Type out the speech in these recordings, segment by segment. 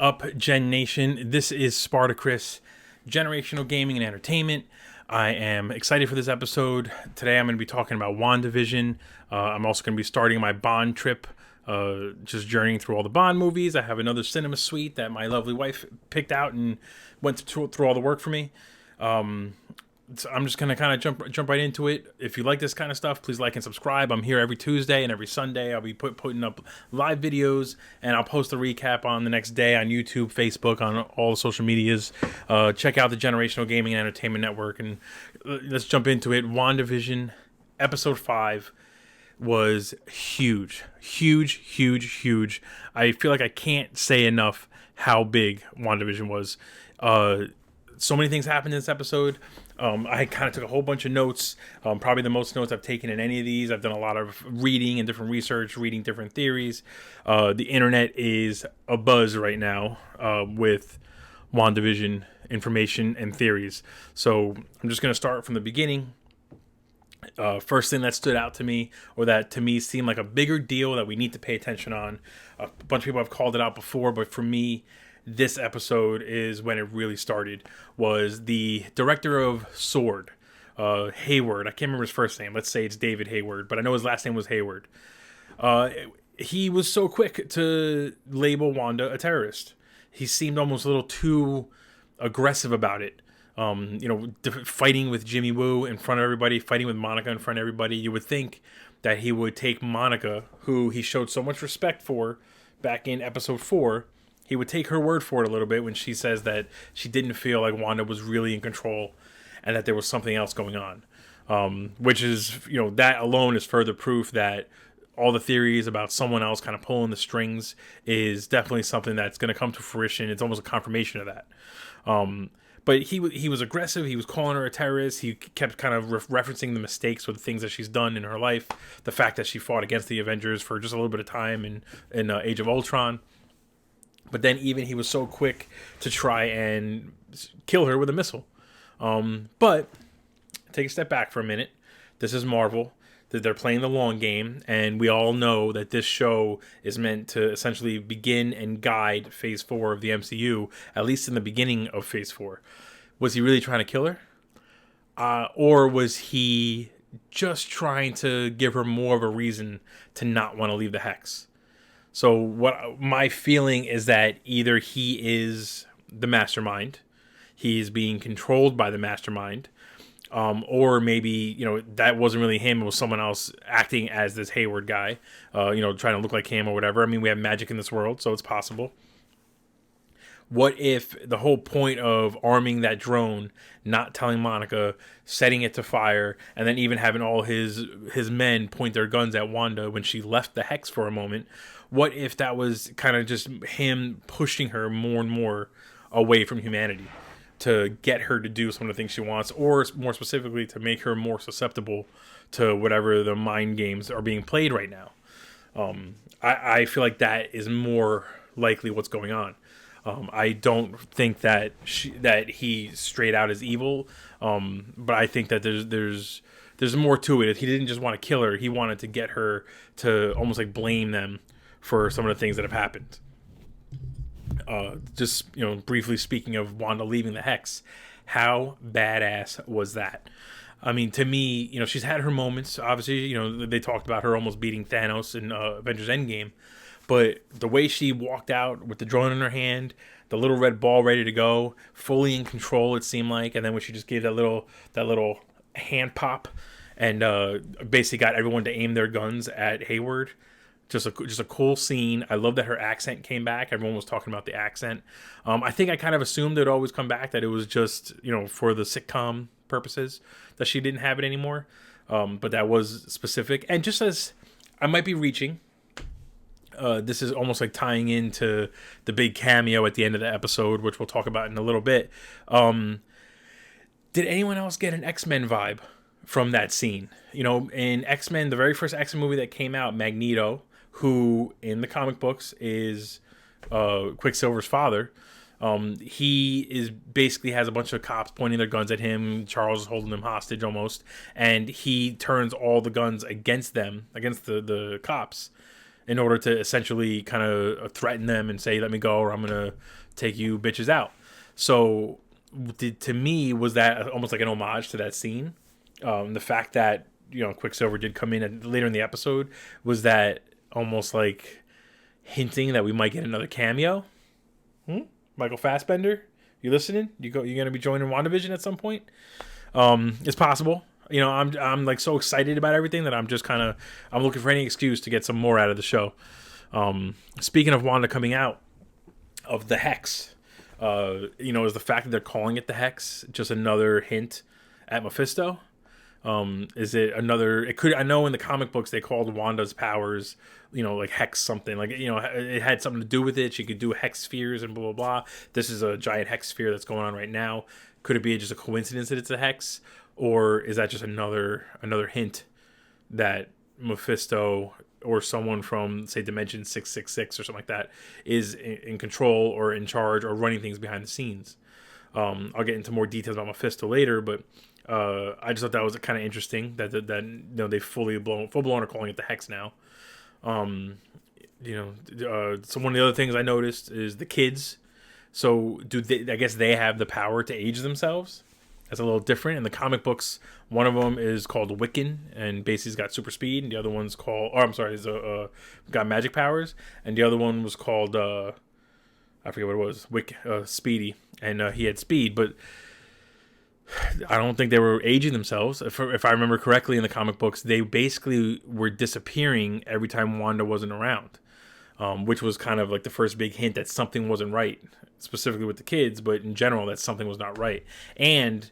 up, Gen Nation? This is Spartacus, Generational Gaming and Entertainment. I am excited for this episode. Today I'm going to be talking about WandaVision. I'm also going to be starting my Bond trip, just journeying through all the Bond movies. I have another cinema suite that my lovely wife picked out and went through all the work for me. So I'm just going to kind of jump right into it. If you like this kind of stuff, please like and subscribe. I'm here every Tuesday and every Sunday. I'll be putting up live videos, and I'll post a recap on the next day on YouTube, Facebook, on all the social medias. Check out the Generational Gaming and Entertainment Network, and let's jump into it. WandaVision, Episode 5 was huge. I feel like I can't say enough how big WandaVision was. So many things happened in this episode. I kind of took a whole bunch of notes, probably the most notes I've taken in any of these. I've done a lot of reading and different research, reading different theories. The internet is abuzz right now with WandaVision information and theories. So I'm just going to start from the beginning. First thing that stood out to me, or that to me seemed like a bigger deal that we need to pay attention on. A bunch of people have called it out before, but for me, this episode is when it really started, was the director of Sword, Hayward. I can't remember his first name. Let's say it's David Hayward, but I know his last name was Hayward. He was so quick to label Wanda a terrorist. He seemed almost a little too aggressive about it. Fighting with Jimmy Woo in front of everybody, fighting with Monica in front of everybody. You would think that he would take Monica, who he showed so much respect for back in episode 4, he would take her word for it a little bit when she says that she didn't feel like Wanda was really in control and that there was something else going on. Which is, that alone is further proof that all the theories about someone else kind of pulling the strings is definitely something that's going to come to fruition. It's almost a confirmation of that. But he was aggressive. He was calling her a terrorist. He kept kind of referencing the mistakes or the things that she's done in her life. The fact that she fought against the Avengers for just a little bit of time in Age of Ultron. But then even he was so quick to try and kill her with a missile. But take a step back for a minute. This is Marvel. They're playing the long game. And we all know that this show is meant to essentially begin and guide Phase 4 of the MCU, at least in the beginning of Phase 4. Was he really trying to kill her? Or was he just trying to give her more of a reason to not want to leave the Hex? So what my feeling is that either he is the mastermind, he is being controlled by the mastermind, or maybe, that wasn't really him, it was someone else acting as this Hayward guy, trying to look like him or whatever. I mean, we have magic in this world, so it's possible. What if the whole point of arming that drone, not telling Monica, setting it to fire, and then even having all his men point their guns at Wanda when she left the Hex for a moment, what if that was kind of just him pushing her more and more away from humanity to get her to do some of the things she wants, or more specifically to make her more susceptible to whatever the mind games are being played right now? I feel like that is more likely what's going on. I don't think that he straight out is evil, but I think that there's more to it. He didn't just want to kill her; he wanted to get her to almost like blame them for some of the things that have happened. Briefly speaking of Wanda leaving the Hex, how badass was that? I mean, to me, she's had her moments. Obviously, they talked about her almost beating Thanos in Avengers Endgame. But the way she walked out with the drone in her hand, the little red ball ready to go, fully in control, it seemed like, and then when she just gave that little hand pop and basically got everyone to aim their guns at Hayward, just a cool scene. I love that her accent came back. Everyone was talking about the accent. I think I kind of assumed it would always come back, that it was just for the sitcom purposes that she didn't have it anymore. But that was specific, and just as I might be reaching. This is almost like tying into the big cameo at the end of the episode, which we'll talk about in a little bit. Did anyone else get an X-Men vibe from that scene? In X-Men, the very first X-Men movie that came out, Magneto, who in the comic books is Quicksilver's father, he is basically has a bunch of cops pointing their guns at him. Charles is holding them hostage almost, and he turns all the guns against them, against the cops. in order to essentially kind of threaten them and say, let me go or I'm going to take you bitches out. So to me, was that almost like an homage to that scene? The fact that, Quicksilver did come in later in the episode, was that almost like hinting that we might get another cameo? Michael Fassbender, you listening? You're going to be joining WandaVision at some point? It's possible. I'm like so excited about everything that I'm just I'm looking for any excuse to get some more out of the show. Speaking of Wanda coming out of the Hex, is the fact that they're calling it the Hex just another hint at Mephisto? Is it another? It could. I know in the comic books they called Wanda's powers, like Hex something. Like it had something to do with it. She could do Hex spheres and blah blah blah. This is a giant Hex sphere that's going on right now. Could it be just a coincidence that it's a Hex, or is that just another hint that Mephisto or someone from, say, Dimension 666 or something like that is in control or in charge or running things behind the scenes? I'll get into more details about Mephisto later, but I just thought that was kind of interesting that they full blown are calling it the Hex now. So one of the other things I noticed is the kids. So I guess they have the power to age themselves. That's a little different. In the comic books, one of them is called Wiccan, and basically he's got super speed, and the other one's he's got magic powers, and the other one was called, I forget what it was, Speedy, and he had speed, but I don't think they were aging themselves. If I remember correctly in the comic books, they basically were disappearing every time Wanda wasn't around, which was kind of like the first big hint that something wasn't right, specifically with the kids, but in general that something was not right. And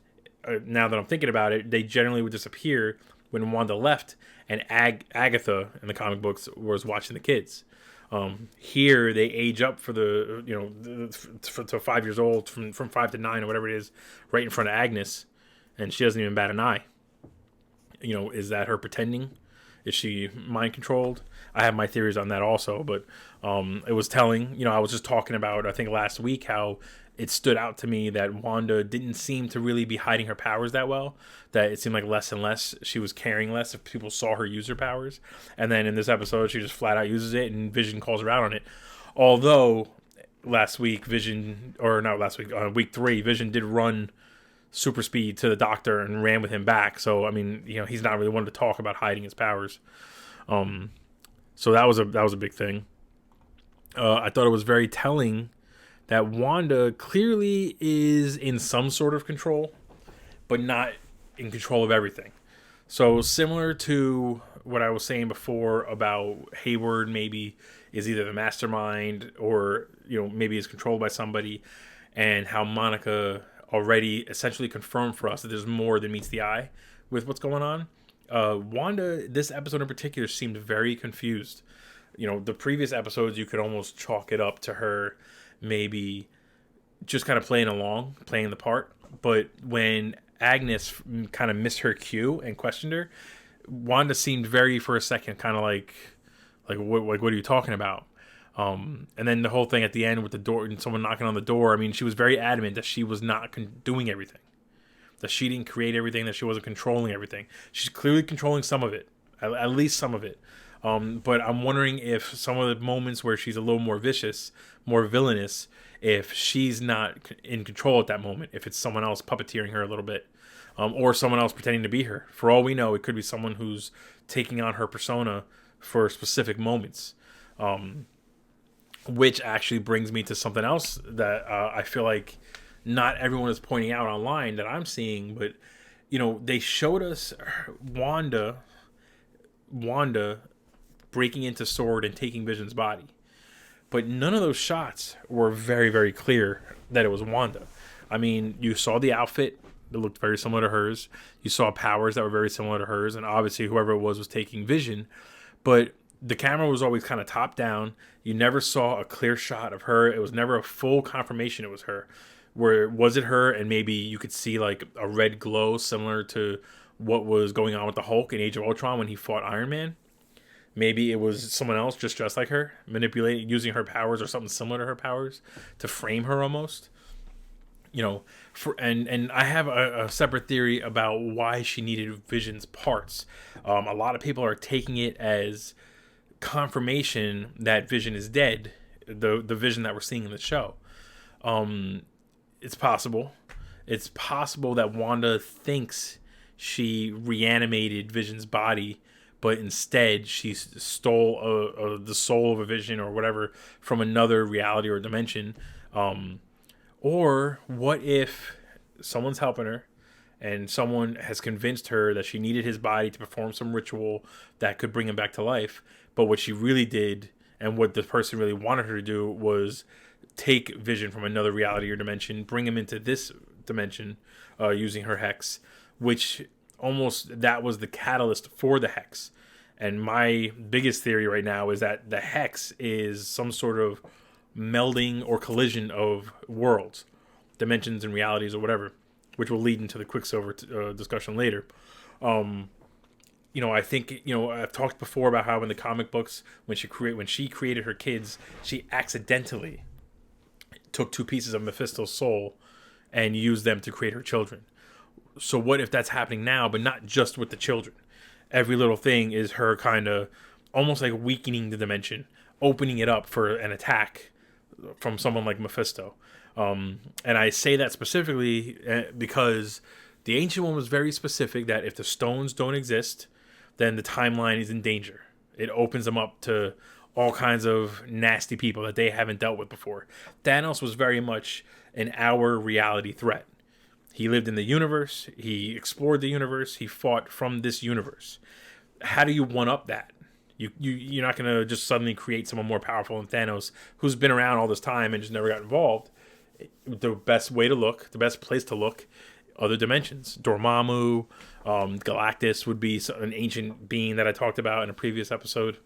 now that I'm thinking about it, they generally would disappear when Wanda left, and Agatha in the comic books was watching the kids. Here they age up for to 5 years old, from 5 to 9 or whatever it is, right in front of Agnes, and she doesn't even bat an eye. Is that her pretending? Is she mind controlled? I have my theories on that also, but it was telling. I was just talking about, I think last week, how it stood out to me that Wanda didn't seem to really be hiding her powers that well. That it seemed like less and less she was caring less if people saw her use her powers. And then in this episode, she just flat out uses it, and Vision calls her out on it. Although week 3, Vision did run super speed to the Doctor and ran with him back. So I mean, he's not really one to talk about hiding his powers. So that was a big thing. I thought it was very telling that Wanda clearly is in some sort of control, but not in control of everything. So similar to what I was saying before about Hayward maybe is either the mastermind or, maybe is controlled by somebody, and how Monica already essentially confirmed for us that there's more than meets the eye with what's going on. Wanda, this episode in particular, seemed very confused. The previous episodes, you could almost chalk it up to her maybe just kind of playing the part. But when Agnes kind of missed her cue and questioned her, Wanda seemed very, for a second, kind of like what are you talking about? And then the whole thing at the end with the door and someone knocking on the door. I mean, she was very adamant that she was not doing everything, that she didn't create everything, that she wasn't controlling everything. She's clearly controlling some of it, at least some of it. But I'm wondering if some of the moments where she's a little more vicious, more villainous, if she's not in control at that moment, if it's someone else puppeteering her a little bit, or someone else pretending to be her. For all we know, it could be someone who's taking on her persona for specific moments. Which actually brings me to something else that I feel like not everyone is pointing out online that I'm seeing, but they showed us Wanda breaking into Sword and taking Vision's body. But none of those shots were very, very clear that it was Wanda. I mean, you saw the outfit that looked very similar to hers. You saw powers that were very similar to hers. And obviously, whoever it was taking Vision. But the camera was always kind of top down. You never saw a clear shot of her. It was never a full confirmation it was her. Where was it her? And maybe you could see like a red glow similar to what was going on with the Hulk in Age of Ultron when he fought Iron Man. Maybe it was someone else just dressed like her, manipulating, using her powers or something similar to her powers to frame her almost. And I have a separate theory about why she needed Vision's parts. A lot of people are taking it as confirmation that Vision is dead. The Vision that we're seeing in the show. It's possible. It's possible that Wanda thinks she reanimated Vision's body, but instead she stole the soul of a Vision or whatever from another reality or dimension. Or what if someone's helping her and someone has convinced her that she needed his body to perform some ritual that could bring him back to life, but what she really did and what the person really wanted her to do was take Vision from another reality or dimension, bring him into this dimension using her hex, which almost that was the catalyst for the hex. And my biggest theory right now is that the hex is some sort of melding or collision of worlds, dimensions and realities or whatever, which will lead into the Quicksilver discussion later. I think, I've talked before about how in the comic books, when she created her kids, she accidentally took two pieces of Mephisto's soul and used them to create her children. So what if that's happening now, but not just with the children? Every little thing is her kind of almost like weakening the dimension, opening it up for an attack from someone like Mephisto. And I say that specifically because the Ancient One was very specific that if the stones don't exist, then the timeline is in danger. It opens them up to all kinds of nasty people that they haven't dealt with before. Thanos was very much an our reality threat. He lived in the universe. He explored the universe. He fought from this universe. How do you one-up that? You're not going to just suddenly create someone more powerful than Thanos, who's been around all this time and just never got involved. The best place to look, other dimensions. Dormammu, Galactus would be an ancient being that I talked about in a previous episode.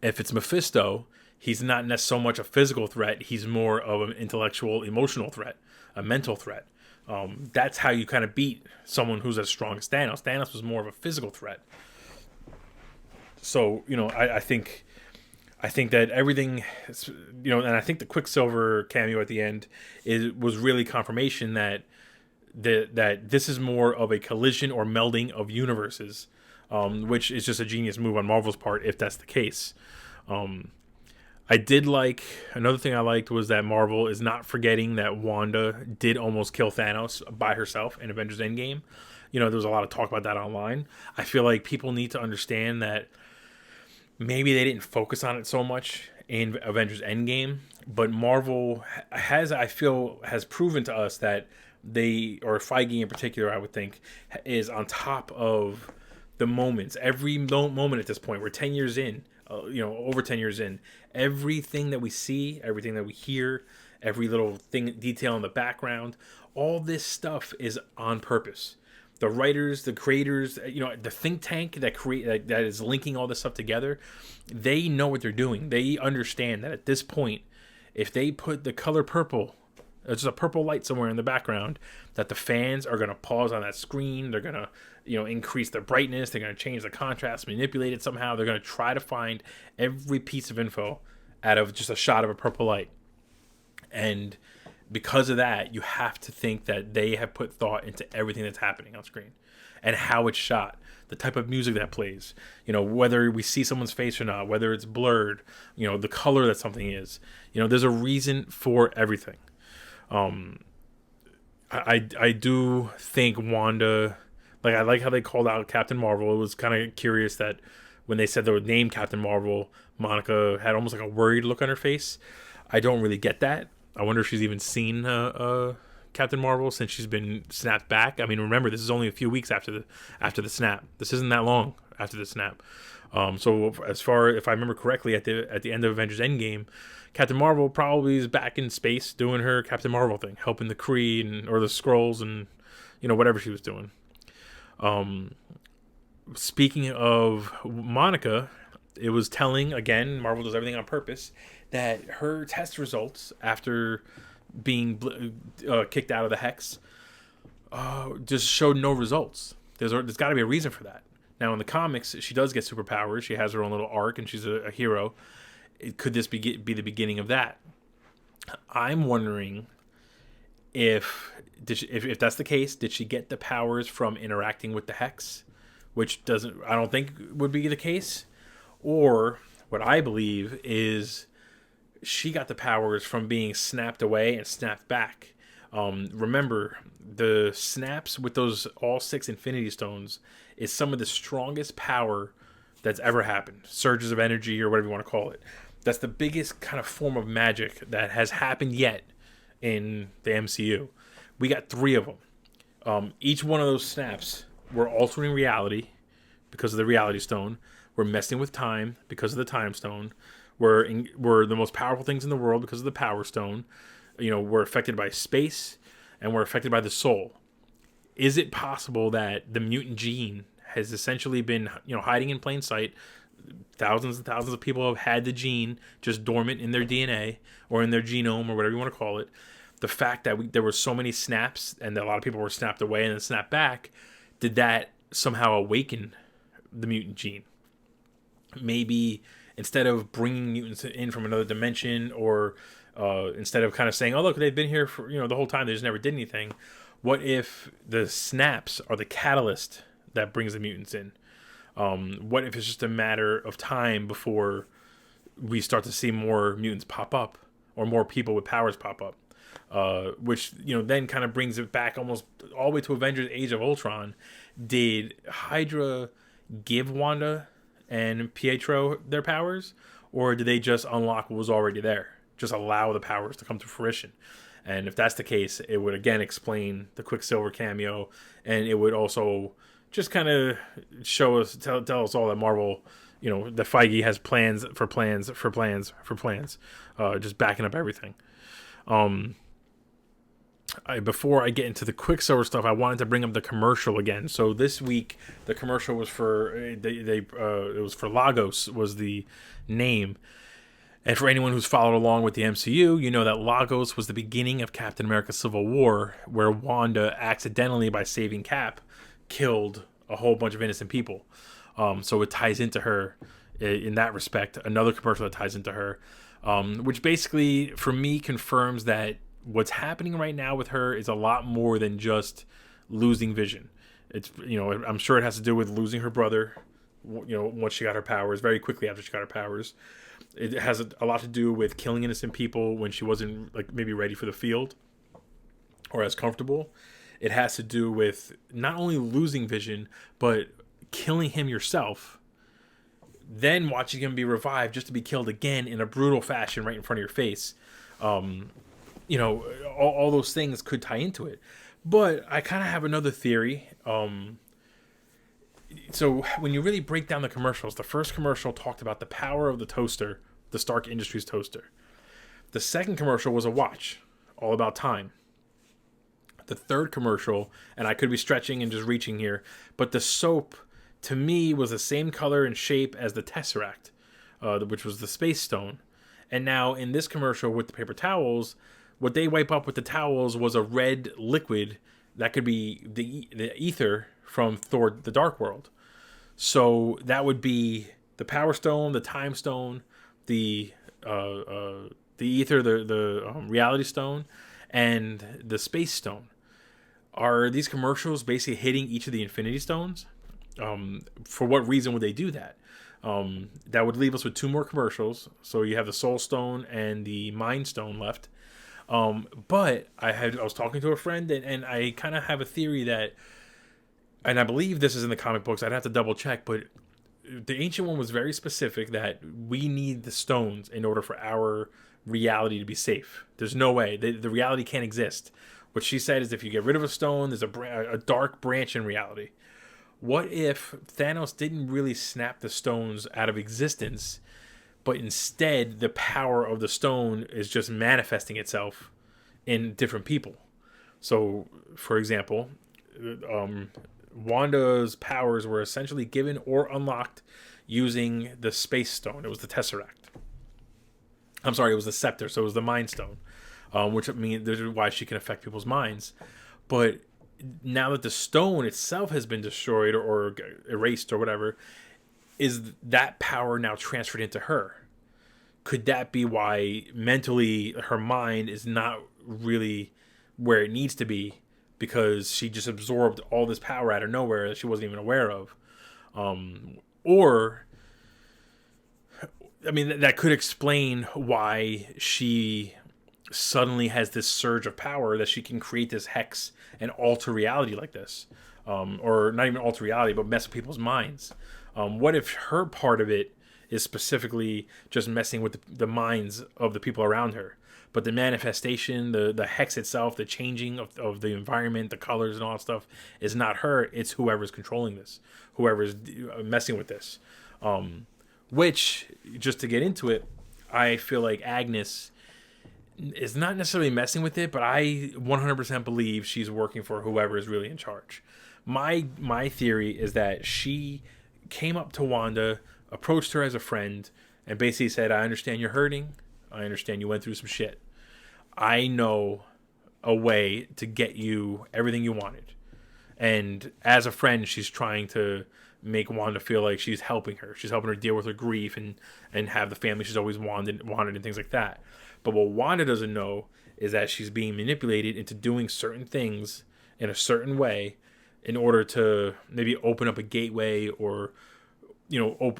If it's Mephisto, he's not so much a physical threat. He's more of an intellectual, emotional threat, a mental threat. That's how you kind of beat someone who's as strong as Thanos. Thanos was more of a physical threat. So, I think that everything, and I think the Quicksilver cameo at the end was really confirmation that this is more of a collision or melding of universes, which is just a genius move on Marvel's part if that's the case. I did like, another thing I liked was that Marvel is not forgetting that Wanda did almost kill Thanos by herself in Avengers Endgame. There was a lot of talk about that online. I feel like people need to understand that maybe they didn't focus on it so much in Avengers Endgame, but Marvel has proven to us that they, or Feige in particular, I would think, is on top of the moments. Every moment at this point, we're 10 years in, over 10 years in. Everything that we see, everything that we hear, every little detail in the background, all this stuff is on purpose. The writers, the creators, the think tank that is linking all this stuff together, they know what they're doing. They understand that at this point, if they put the color purple, there's a purple light somewhere in the background, that the fans are going to pause on that screen. They're going to, increase the brightness. They're going to change the contrast, manipulate it somehow. They're going to try to find every piece of info out of just a shot of a purple light. And because of that, you have to think that they have put thought into everything that's happening on screen and how it's shot, the type of music that plays, whether we see someone's face or not, whether it's blurred, the color that something is, there's a reason for everything. I do think Wanda, I like how they called out Captain Marvel. It was kind of curious that when they said they would name Captain Marvel, Monica had almost like a worried look on her face. I don't really get that. I wonder if she's even seen Captain Marvel since she's been snapped back. I mean, remember, this is only a few weeks after the snap. This isn't that long after the snap. So if I remember correctly, at the end of Avengers Endgame, Captain Marvel probably is back in space doing her Captain Marvel thing, helping the Kree or the Skrulls and whatever she was doing. Speaking of Monica, it was telling, again, Marvel does everything on purpose, that her test results after being kicked out of the Hex just showed no results. There's got to be a reason for that. Now, in the comics, she does get superpowers. She has her own little arc, and she's a hero. Could this be the beginning of that? I'm wondering if that's the case, did she get the powers from interacting with the Hex, which I don't think would be the case, Or what I believe is she got the powers from being snapped away and snapped back. Remember, the snaps with those all 6 Infinity Stones is some of the strongest power that's ever happened. Surges of energy, or whatever you want to call it. That's the biggest kind of form of magic that has happened yet in the MCU. We got 3 of them. Each one of those snaps were altering reality because of the Reality Stone. We're messing with time because of the Time Stone. We're the most powerful things in the world because of the Power Stone. We're affected by space, and we're affected by the soul. Is it possible that the mutant gene has essentially been, hiding in plain sight? Thousands and thousands of people have had the gene just dormant in their DNA or in their genome or whatever you want to call it. The fact that there were so many snaps and that a lot of people were snapped away and then snapped back, did that somehow awaken the mutant gene? Maybe instead of bringing mutants in from another dimension, or instead of kind of saying, oh, look, they've been here for the whole time, they just never did anything. What if the snaps are the catalyst that brings the mutants in? What if it's just a matter of time before we start to see more mutants pop up, or more people with powers pop up? Which then kind of brings it back almost all the way to Avengers Age of Ultron. Did Hydra give Wanda and Pietro their powers, or did they just unlock what was already there? Just allow the powers to come to fruition? And if that's the case, it would again explain the Quicksilver cameo, and it would also just kind of tell us all that Marvel, that Feige has plans, just backing up everything. Before I get into the Quicksilver stuff, I wanted to bring up the commercial again. So this week, the commercial was for it was for Lagos was the name. And for anyone who's followed along with the MCU, you know that Lagos was the beginning of Captain America Civil War, where Wanda accidentally, by saving Cap, killed a whole bunch of innocent people. So it ties into her in that respect. Another commercial that ties into her, which basically, for me, confirms that what's happening right now with her is a lot more than just losing Vision. It's, I'm sure it has to do with losing her brother, once she got her powers, very quickly after she got her powers. It has a lot to do with killing innocent people when she wasn't maybe ready for the field or as comfortable. It has to do with not only losing Vision, but killing him yourself, then watching him be revived just to be killed again in a brutal fashion right in front of your face. All those things could tie into it. But I kind of have another theory. So when you really break down the commercials, the first commercial talked about the power of the toaster, the Stark Industries toaster. The second commercial was a watch, all about time. The third commercial, and I could be stretching and just reaching here, but the soap, to me, was the same color and shape as the Tesseract, which was the Space Stone. And now in this commercial with the paper towels, what they wipe up with the towels was a red liquid that could be the ether from Thor: The Dark World. So that would be the Power Stone, the Time Stone, the ether, the Reality Stone, and the Space Stone. Are these commercials basically hitting each of the Infinity Stones? For what reason would they do that? That would leave us with 2 more commercials. So you have the Soul Stone and the Mind Stone left. But I was talking to a friend, and I kind of have a theory that, and I believe this is in the comic books, I'd have to double check, but the Ancient One was very specific that we need the stones in order for our reality to be safe. There's no way. The reality can't exist. What she said is if you get rid of a stone, there's a dark branch in reality. What if Thanos didn't really snap the stones out of existence, but instead the power of the stone is just manifesting itself in different people? So, for example, Wanda's powers were essentially given or unlocked using the Space Stone. It was the Tesseract. I'm sorry, it was the Scepter, so it was the Mind Stone, which means this is why she can affect people's minds. But now that the stone itself has been destroyed or erased or whatever, is that power now transferred into her? Could that be why mentally her mind is not really where it needs to be, because she just absorbed all this power out of nowhere that she wasn't even aware of? Or I mean, that could explain why she suddenly has this surge of power that she can create this hex and alter reality like this, or not even alter reality, but mess with people's minds. What if her part of it is specifically just messing with the minds of the people around her? But the manifestation, the hex itself, the changing of the environment, the colors and all that stuff is not her. It's whoever's controlling this, whoever's messing with this. Which, just to get into it, I feel like Agnes is not necessarily messing with it, but I 100% believe she's working for whoever is really in charge. My theory is that she came up to Wanda, approached her as a friend, and basically said, I understand you're hurting. I understand you went through some shit. I know a way to get you everything you wanted. And as a friend, she's trying to make Wanda feel like she's helping her. She's helping her deal with her grief and have the family she's always wanted and things like that. But what Wanda doesn't know is that she's being manipulated into doing certain things in a certain way in order to maybe open up a gateway or,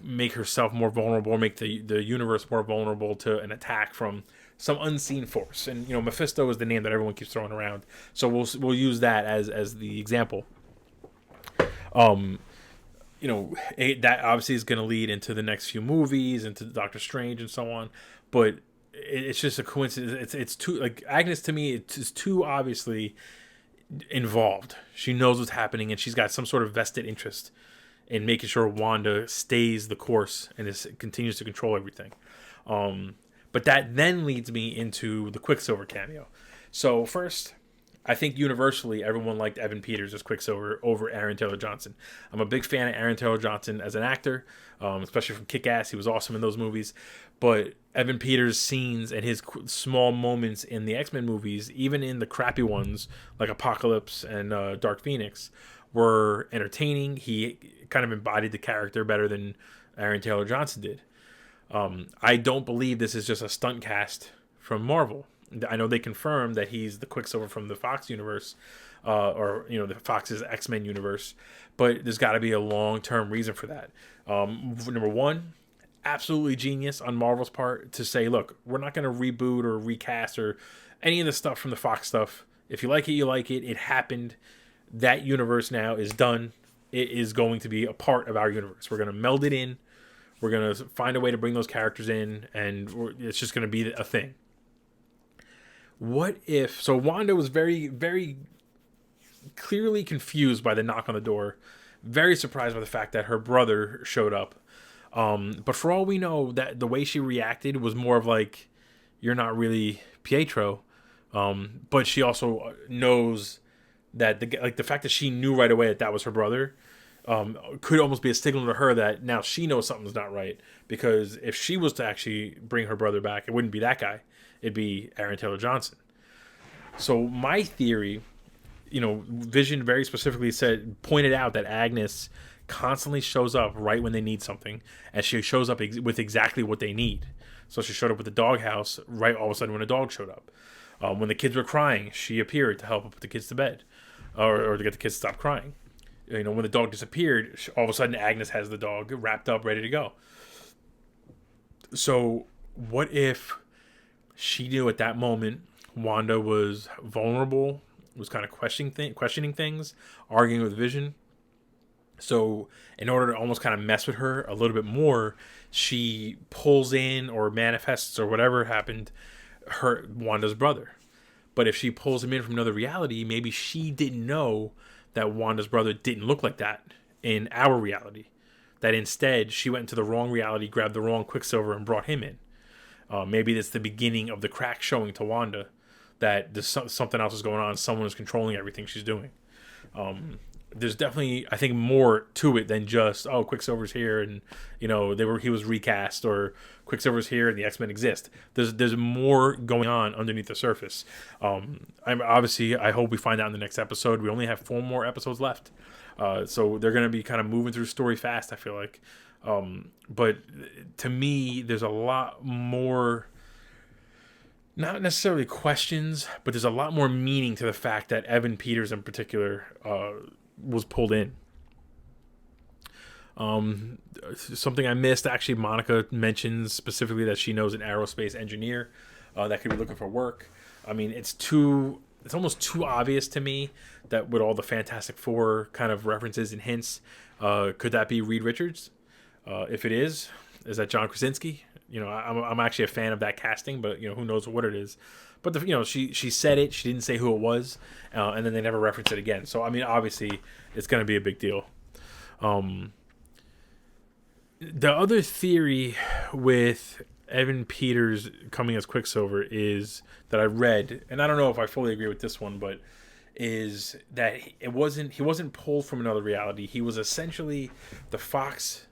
make herself more vulnerable, or make the universe more vulnerable to an attack from some unseen force. And, Mephisto is the name that everyone keeps throwing around. So we'll use that as the example. That obviously is going to lead into the next few movies, into Doctor Strange and so on. But it's just a coincidence. It's too, like, Agnes, to me, it's too obviously involved. She knows what's happening, and she's got some sort of vested interest in making sure Wanda stays the course and continues to control everything. But that then leads me into the Quicksilver cameo. So first, I think universally everyone liked Evan Peters as Quicksilver over Aaron Taylor Johnson. I'm a big fan of Aaron Taylor Johnson as an actor, especially from Kick-Ass. He was awesome in those movies. But Evan Peters' scenes and his small moments in the X-Men movies, even in the crappy ones like Apocalypse and Dark Phoenix, were entertaining. He kind of embodied the character better than Aaron Taylor Johnson did. I don't believe this is just a stunt cast from Marvel. I know they confirmed that he's the Quicksilver from the Fox universe, or the Fox's X-Men universe, but there's got to be a long-term reason for that. Number one, absolutely genius on Marvel's part to say, look, we're not going to reboot or recast or any of the stuff from the Fox stuff. If you like it, you like it. It happened. That universe now is done. It is going to be a part of our universe. We're going to meld it in. We're going to find a way to bring those characters in, and it's just going to be a thing. What if... So Wanda was very, very clearly confused by the knock on the door. Very surprised by the fact that her brother showed up. But for all we know, that the way she reacted was more of like, you're not really Pietro. But she also knows that the fact that she knew right away that was her brother could almost be a signal to her that now she knows something's not right. Because if she was to actually bring her brother back, it wouldn't be that guy. It'd be Aaron Taylor Johnson. So my theory, Vision very specifically pointed out that Agnes constantly shows up right when they need something, and she shows up with exactly what they need. So she showed up with the doghouse right all of a sudden when a dog showed up. When the kids were crying, she appeared to help put the kids to bed, or to get the kids to stop crying. When the dog disappeared, all of a sudden Agnes has the dog wrapped up, ready to go. So what if she knew at that moment Wanda was vulnerable, was kind of questioning things, arguing with Vision. So in order to almost kind of mess with her a little bit more, she pulls in or manifests or whatever happened Wanda's brother. But if she pulls him in from another reality, maybe she didn't know that Wanda's brother didn't look like that in our reality. That instead she went into the wrong reality, grabbed the wrong Quicksilver, and brought him in. Maybe it's the beginning of the crack showing to Wanda that there's something else is going on. Someone is controlling everything she's doing. There's definitely, I think, more to it than just, Quicksilver's here and he was recast, or Quicksilver's here and the X-Men exist. There's more going on underneath the surface. I hope we find out in the next episode. We only have 4 more episodes left, so they're going to be kind of moving through story fast, I feel like. But to me, there's a lot more, not necessarily questions, but there's a lot more meaning to the fact that Evan Peters in particular was pulled in. Something I missed, actually, Monica mentions specifically that she knows an aerospace engineer that could be looking for work. I mean, it's almost too obvious to me that with all the Fantastic Four kind of references and hints, could that be Reed Richards? If it is that John Krasinski? I'm actually a fan of that casting, but who knows what it is. But she said it. She didn't say who it was, and then they never referenced it again. So I mean, obviously, it's going to be a big deal. The other theory with Evan Peters coming as Quicksilver is that I read, and I don't know if I fully agree with this one, but is that he wasn't pulled from another reality. He was essentially the Fox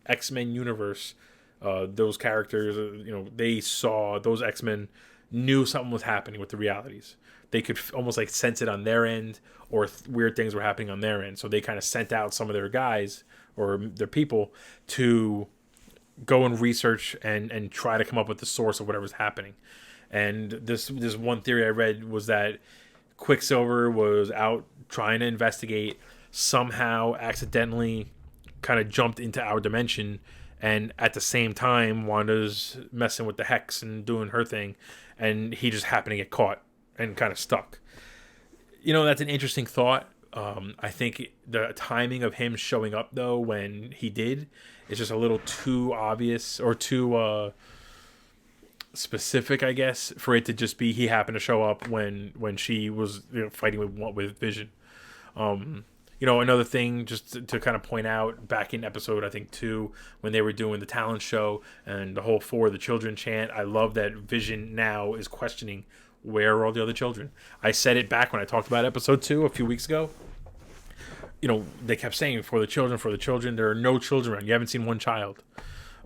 X-Men universe. Those characters, they saw those X-Men, knew something was happening with the realities. They could almost like sense it on their end, or weird things were happening on their end. So they kind of sent out some of their guys or their people to go and research and try to come up with the source of whatever's happening. And this one theory I read was that Quicksilver was out trying to investigate, somehow accidentally kind of jumped into our dimension, and at the same time Wanda's messing with the hex and doing her thing, and he just happened to get caught and kind of stuck. That's an interesting thought. I think the timing of him showing up, though, when he did, is just a little too obvious or too specific, I guess, for it to just be he happened to show up when she was fighting with Vision. Another thing just to kind of point out, back in episode, I think 2, when they were doing the talent show and the whole For the Children chant, I love that Vision now is questioning, where are all the other children? I said it back when I talked about episode 2 a few weeks ago. They kept saying, for the children. There are no children around. You haven't seen one child.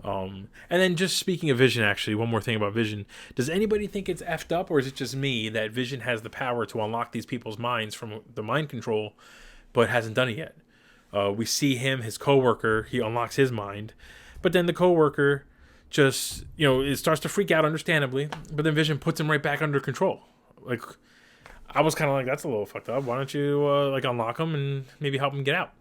And then just speaking of Vision, actually, one more thing about Vision. Does anybody think it's effed up, or is it just me that Vision has the power to unlock these people's minds from the mind control, but hasn't done it yet? We see him, his coworker, he unlocks his mind, but then the coworker just, it starts to freak out, understandably, but then Vision puts him right back under control. Like, I was kind of like, that's a little fucked up. Why don't you unlock him and maybe help him get out?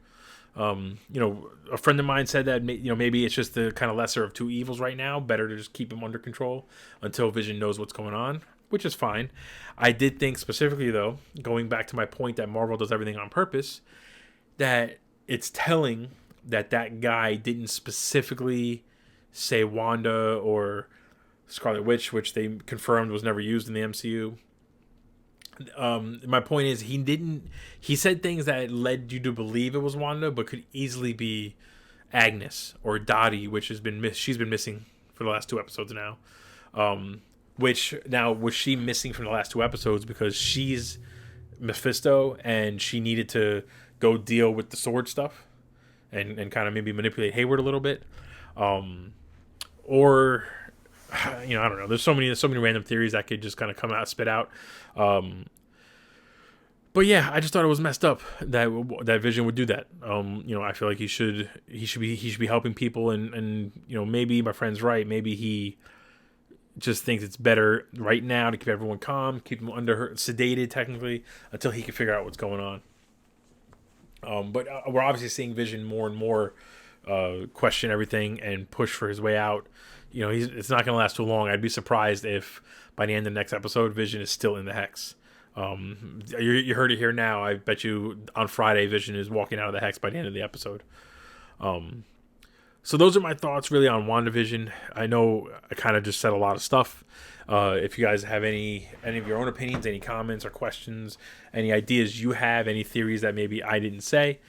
A friend of mine said that maybe it's just the kind of lesser of two evils right now. Better to just keep him under control until Vision knows what's going on, which is fine. I did think specifically, though, going back to my point that Marvel does everything on purpose, that it's telling that guy didn't specifically say Wanda or Scarlet Witch, which they confirmed was never used in the MCU. My point is, he said things that led you to believe it was Wanda, but could easily be Agnes or Dottie, which she's been missing for the last 2 episodes now. Which now, was she missing from the last 2 episodes because she's Mephisto and she needed to go deal with the sword stuff and kind of maybe manipulate Hayward a little bit? Or I don't know. There's so many random theories that could just kind of come out, spit out. But yeah, I just thought it was messed up that Vision would do that. I feel like he should be helping people, and maybe my friend's right. Maybe he just thinks it's better right now to keep everyone calm, keep them sedated technically, until he can figure out what's going on. But we're obviously seeing Vision more and more question everything and push for his way out. It's not going to last too long. I'd be surprised if by the end of the next episode, Vision is still in the Hex. You heard it here now. I bet you on Friday, Vision is walking out of the Hex by the end of the episode. So those are my thoughts really on WandaVision. I know I kind of just said a lot of stuff. If you guys have any of your own opinions, any comments or questions, any ideas you have, any theories that maybe I didn't say,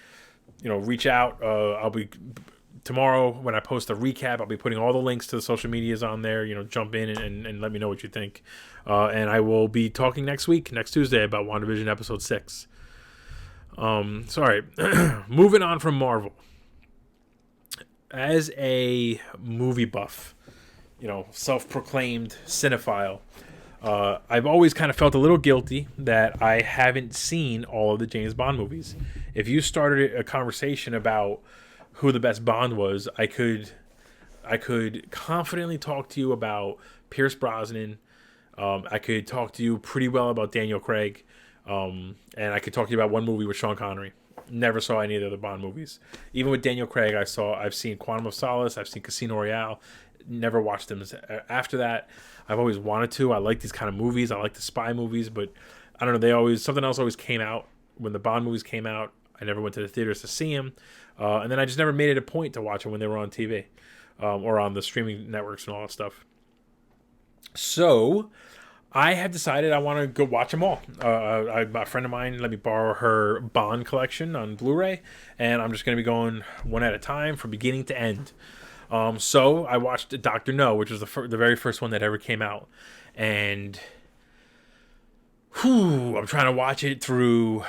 reach out. I'll be... Tomorrow, when I post a recap, I'll be putting all the links to the social medias on there. Jump in and let me know what you think. And I will be talking next Tuesday, about WandaVision episode 6. Sorry. Moving on from Marvel. As a movie buff, self-proclaimed cinephile, I've always kind of felt a little guilty that I haven't seen all of the James Bond movies. If you started a conversation about who the best Bond was, I could confidently talk to you about Pierce Brosnan. I could talk to you pretty well about Daniel Craig. And I could talk to you about one movie with Sean Connery. Never saw any of the other Bond movies. Even with Daniel Craig, I've seen Quantum of Solace, I've seen Casino Royale. Never watched them after that. I've always wanted to. I like these kind of movies. I like the spy movies, but I don't know. Something else always came out when the Bond movies came out. I never went to the theaters to see them, and then I just never made it a point to watch them when they were on TV or on the streaming networks and all that stuff. So I have decided I want to go watch them all. A friend of mine let me borrow her Bond collection on Blu-ray, and I'm just going to be going one at a time from beginning to end. So I watched Dr. No, which was the very first one that ever came out, and I'm trying to watch it through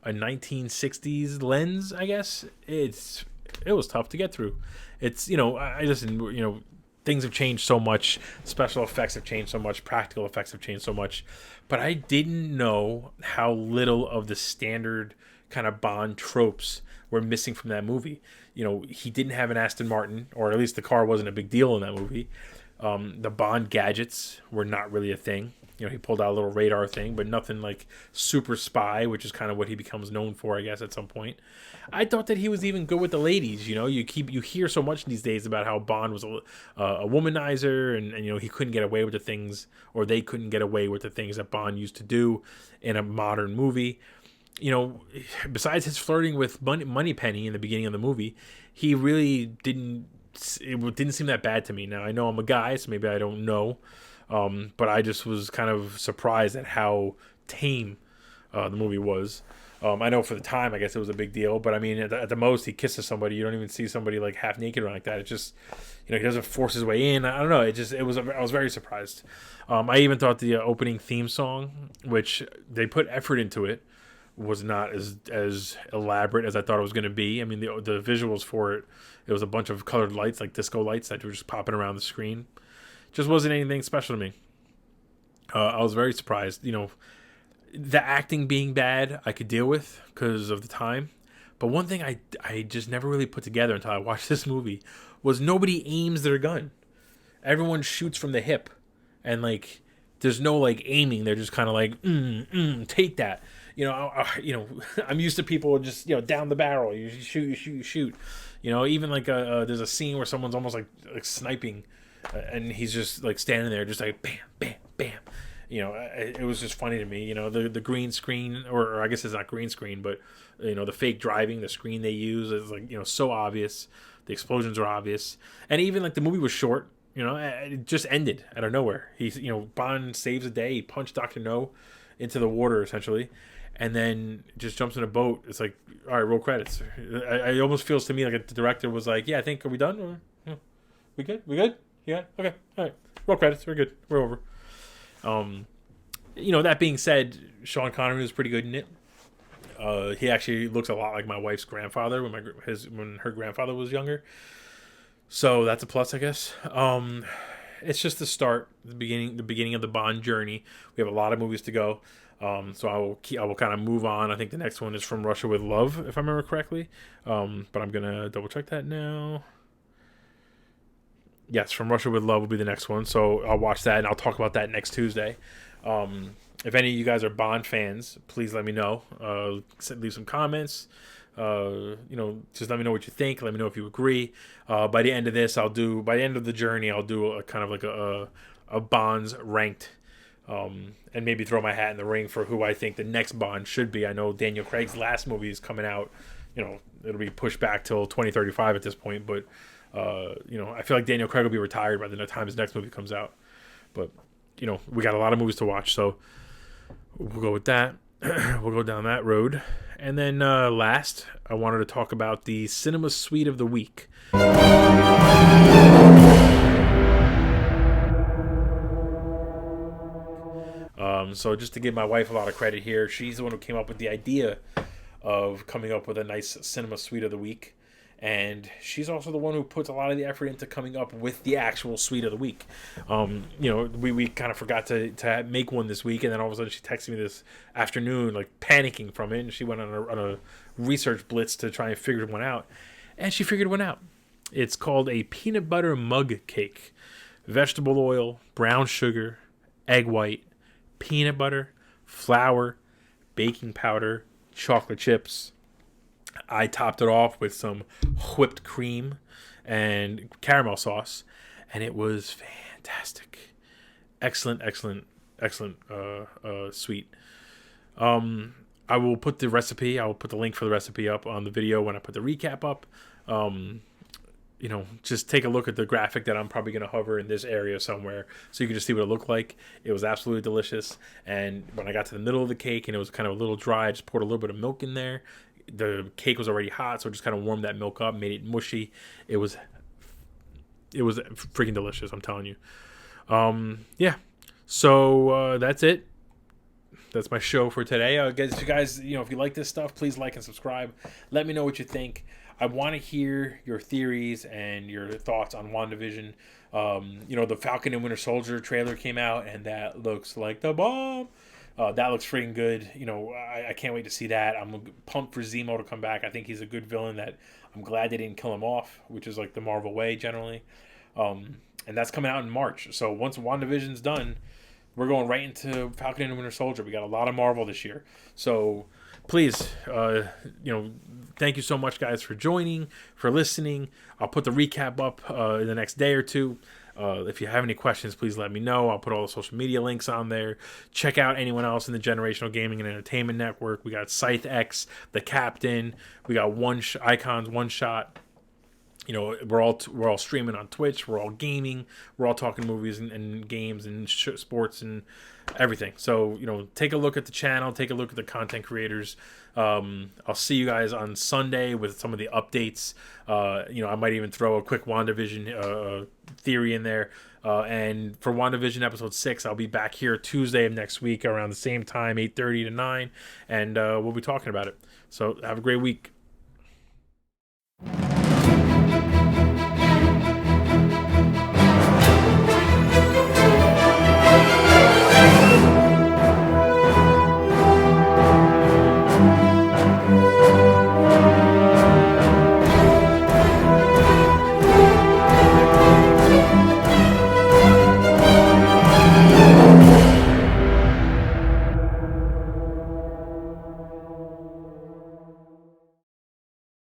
a 1960s lens, I guess. It was tough to get through. It's, I listen, things have changed so much. Special effects have changed so much. Practical effects have changed so much. But I didn't know how little of the standard kind of Bond tropes were missing from that movie. He didn't have an Aston Martin, or at least the car wasn't a big deal in that movie. The Bond gadgets were not really a thing. He pulled out a little radar thing, but nothing like super spy, which is kind of what he becomes known for, I guess, at some point. I thought that he was even good with the ladies. You hear so much these days about how Bond was a womanizer, and he couldn't get away with the things, or they couldn't get away with the things that Bond used to do in a modern movie. Besides his flirting with Moneypenny in the beginning of the movie, he really didn't. It didn't seem that bad to me. Now I know I'm a guy, so maybe I don't know. But I just was kind of surprised at how tame the movie was. I know for the time, I guess it was a big deal. But I mean, at the most, he kisses somebody. You don't even see somebody like half naked or like that. It's just, he doesn't force his way in. I don't know. I was very surprised. I even thought the opening theme song, which they put effort into it, was not as elaborate as I thought it was going to be. I mean, the visuals for it was a bunch of colored lights, like disco lights that were just popping around the screen. Just wasn't anything special to me. I was very surprised. The acting being bad, I could deal with because of the time. But one thing I just never really put together until I watched this movie was nobody aims their gun. Everyone shoots from the hip. And, there's no, aiming. They're just kind of like, take that. I'm used to people just, down the barrel. You shoot. Even there's a scene where someone's almost like sniping. And he's just standing there, just like bam, bam, bam. It was just funny to me. The green screen, or I guess it's not green screen, but the fake driving, the screen they use is so obvious. The explosions are obvious, and even the movie was short. It just ended out of nowhere. He's Bond saves the day. He punched Dr. No into the water essentially, and then just jumps in a boat. It's like, all right, roll credits. It almost feels to me like the director was like, yeah, I think, are we done? Or, we good? Yeah. Okay. All right. Roll credits. We're good. We're over. That being said, Sean Connery was pretty good in it. He actually looks a lot like my wife's grandfather when her grandfather was younger. So that's a plus, I guess. It's just the start, the beginning of the Bond journey. We have a lot of movies to go. So I will kind of move on. I think the next one is From Russia with Love, if I remember correctly. But I'm gonna double check that now. Yes, From Russia with Love will be the next one. So I'll watch that, and I'll talk about that next Tuesday. If any of you guys are Bond fans, please let me know. Leave some comments. Just let me know what you think. Let me know if you agree. By the end of the journey, I'll do a kind of like a Bonds ranked, and maybe throw my hat in the ring for who I think the next Bond should be. I know Daniel Craig's last movie is coming out. It'll be pushed back till 2035 at this point, but I feel like Daniel Craig will be retired by the time his next movie comes out. But we got a lot of movies to watch, so we'll go with that. We'll go down that road. And then last, I wanted to talk about the Cinema Suite of the Week. So just to give my wife a lot of credit here, she's the one who came up with the idea of coming up with a nice Cinema Suite of the Week. And she's also the one who puts a lot of the effort into coming up with the actual Suite of the Week. We kind of forgot to make one this week, and then all of a sudden she texted me this afternoon, panicking from it, and she went on a research blitz to try and figure one out. And she figured one out. It's called a peanut butter mug cake. Vegetable oil, brown sugar, egg white, peanut butter, flour, baking powder, chocolate chips. I topped it off with some whipped cream and caramel sauce, and it was fantastic. Excellent, excellent, excellent sweet. I will put the recipe. I will put the link for the recipe up on the video when I put the recap up. Um, just take a look at the graphic that I'm probably going to hover in this area somewhere so you can just see what it looked like. It was absolutely delicious. And when I got to the middle of the cake and it was kind of a little dry, I just poured a little bit of milk in there. The cake was already hot, so I just kind of warmed that milk up, made it mushy. It was freaking delicious, I'm telling you. Yeah. So that's it. That's my show for today. You guys, if you like this stuff, please like and subscribe. Let me know what you think. I want to hear your theories and your thoughts on WandaVision. The Falcon and Winter Soldier trailer came out, and that looks like the bomb. That looks freaking good. I can't wait to see that. I'm pumped for Zemo to come back. I think he's a good villain that I'm glad they didn't kill him off, which is like the Marvel way generally. And that's coming out in March. So once WandaVision's done, we're going right into Falcon and Winter Soldier. We got a lot of Marvel this year. So please, thank you so much, guys, for joining, for listening. I'll put the recap up in the next day or two. If you have any questions, please let me know. I'll put all the social media links on there. Check out anyone else in the Generational Gaming and Entertainment Network. We got Scythe X, The Captain. We got Icons One Shot. We're all streaming on Twitch. We're all gaming. We're all talking movies and games and sports and everything. So take a look at the channel. Take a look at the content creators. I'll see you guys on Sunday with some of the updates. I might even throw a quick WandaVision theory in there. And for WandaVision episode 6, I'll be back here Tuesday of next week around the same time, 8:30 to 9, and we'll be talking about it. So have a great week.